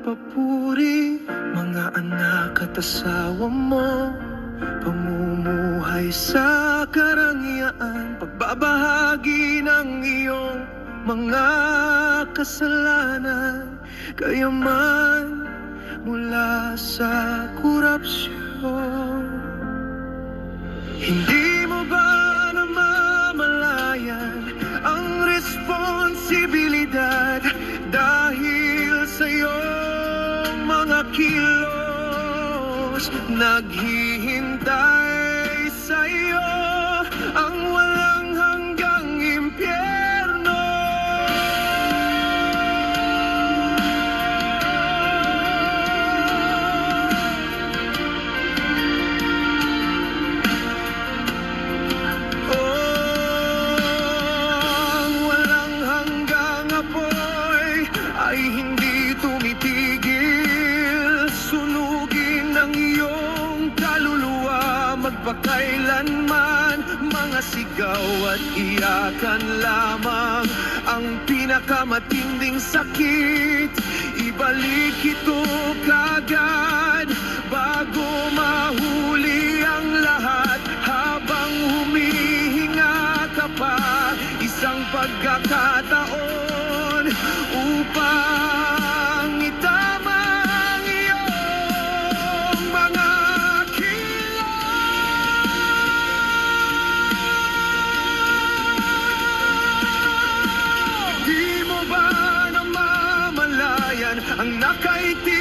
papuri, mga anak at asawa mo, pamumuhay sa karangyaan, pagbabahagi ng iyong mga kasalanan, kayaman mula sa korupsyon. Hindi mo ba namamalayan ang responsibilidad dahil sa iyong mga kilos? Naghihintay sa iyo ang walang hanggang impyerno. Ay hindi tumitigil, sunugin ang iyong kaluluwa magpakailanman. Mga sigaw at iyakan lamang ang pinakamatinding sakit. Ibalik ito kagad bago mahuli ang lahat. Habang humihinga ka pa, isang pagkakataon upang itama ang iyong mga kilos. Di mo ba namamalayan ang nakaitim